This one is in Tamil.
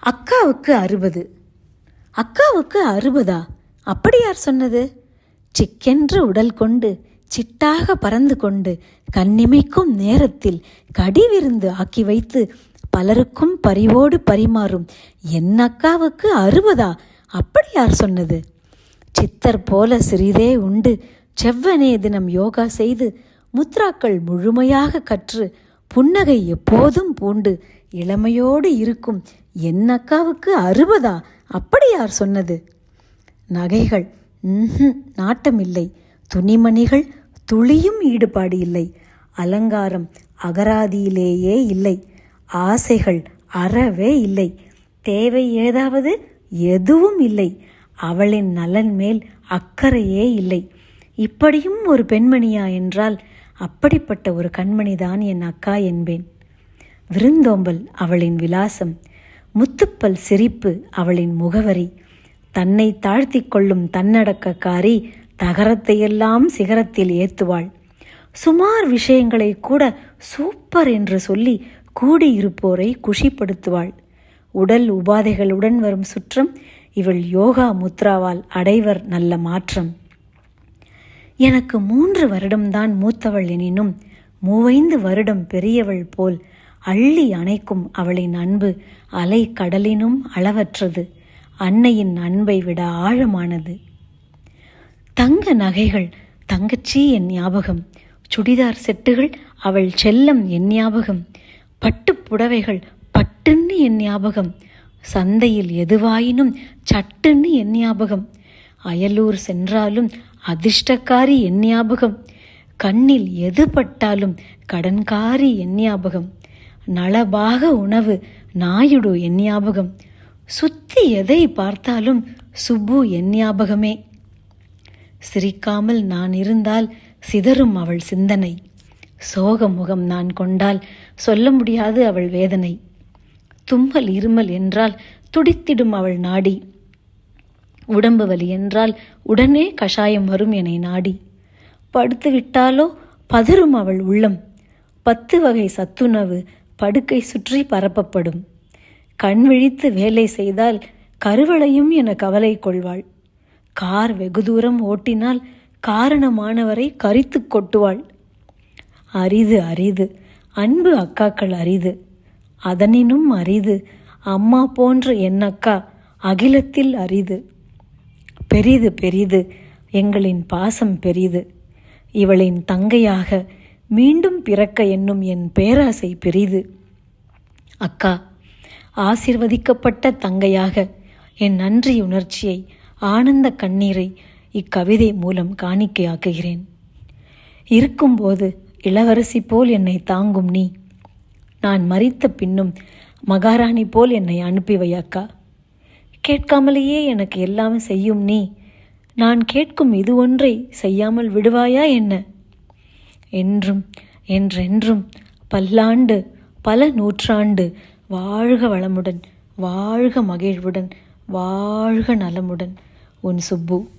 அக்காவுக்கு 60. அக்காவுக்கு 60ஆ? அப்படி யார் சொன்னது? சிக்கென்று உடல் கொண்டு சிட்டாக பறந்து கொண்டு கண்ணிமைக்கும் நேரத்தில் கடிவிருந்து ஆக்கி வைத்து பலருக்கும் பரிவோடு பரிமாறும் என் அக்காவுக்கு 60ஆ? அப்படி யார் சொன்னது? சித்தர் போல சிறிதே உண்டு செவ்வனே தினம் யோகா செய்து முத்ராக்கள் முழுமையாக கற்று புன்னகை எப்போதும் பூண்டு இளமையோடு இருக்கும் என் அக்காவுக்கு 60ஆ? அப்படி யார் சொன்னது? நகைகள் நாட்டமில்லை, துணிமணிகள் துளியும் ஈடுபாடு இல்லை, அலங்காரம் அகராதியிலேயே இல்லை, ஆசைகள் அறவே இல்லை, தேவை ஏதாவது எதுவும் இல்லை, அவளின் நலன் மேல் அக்கறையே இல்லை. இப்படியும் ஒரு பெண்மணியா என்றால் அப்படிப்பட்ட ஒரு கண்மணிதான் என் அக்கா என்பேன். விருந்தோம்பல் அவளின் விலாசம், முத்துப்பல் சிரிப்பு அவளின் முகவரி, தன்னை தாழ்த்தி கொள்ளும் தன்னடக்கக்காரி தகரத்தையெல்லாம் சிகரத்தில் ஏத்துவாள். சுமார் விஷயங்களை கூட சூப்பர் என்று சொல்லி கூடியிருப்போரை குஷிப்படுத்துவாள். உடல் உபாதைகளுடன் வரும் சுற்றம் இவள் யோகா முத்ராவால் அடைவர் நல்ல மாற்றம். எனக்கு 3 வருடம்தான் மூத்தவள் எனினும் 35 வருடம் பெரியவள் போல் அள்ளி அணைக்கும் அவளின் அன்பு அலை கடலினும் அளவற்றது, அன்னையின் அன்பை விட ஆழமானது. தங்க நகைகள் தங்கச்சி என் ஞாபகம், சுடிதார் செட்டுகள் அவள் செல்லம் என் ஞாபகம், பட்டு புடவைகள் பட்டுன்னு என் ஞாபகம், சந்தையில் எதுவாயினும் சட்டுன்னு என் ஞாபகம், அயலூர் சென்றாலும் அதிர்ஷ்டக்காரி என் ஞாபகம், கண்ணில் எது பட்டாலும் கடன்காரி என் ஞாபகம், நலபாக உணவு நாயுடு என் ஞாபகம், சுத்தி எதை பார்த்தாலும் சுப்பு என் ஞாபகமே. சிரிக்காமல் நான் இருந்தால் சிதறும் அவள் சிந்தனை, சோக முகம் நான் கொண்டால் சொல்ல முடியாது அவள் வேதனை, தும்மல் இருமல் என்றால் துடித்திடும் அவள் நாடி, உடம்பு வலி என்றால் உடனே கஷாயம் வரும் என நாடி, படுத்து விட்டாலோ பதறும் அவள் உள்ளம், 10 வகை சத்துணவு படுக்கை சுற்றி பரப்பப்படும், கண் விழித்து வேலை செய்தால் கருவளையும் என கவலை கொள்வாள், கார் வெகு தூரம் ஓட்டினால் காரணமானவரை கரித்து கொட்டுவாள். அரிது அரிது அன்பு அக்காக்கள் அரிது, அதனினும் அரிது அம்மா போன்ற என் அக்கா அகிலத்தில் அரிது. பெரிது பெரிது எங்களின் பாசம் பெரிது, இவளின் தங்கையாக மீண்டும் பிறக்க என்னும் என் பேராசை பெரிது. அக்கா, ஆசிர்வதிக்கப்பட்ட தங்கையாக என் நன்றி உணர்ச்சியை ஆனந்த கண்ணீரை இக்கவிதை மூலம் காணிக்கையாக்குகிறேன். இருக்கும்போது இளவரசி போல் என்னை தாங்கும் நீ, நான் மரித்த பின்னும் மகாராணி போல் என்னை அனுப்பி வை அக்கா. கேட்காமலேயே எனக்கு எல்லாம் செய்யும் நீ, நான் கேட்கும் இது ஒன்றை செய்யாமல் விடுவாயா என்ன? என்றும் என்றென்றும் பல்லாண்டு பல நூற்றாண்டு வாழ்க வளமுடன், வாழ்க மகிழ்வுடன், வாழ்க நலமுடன், உன் சுப்பு.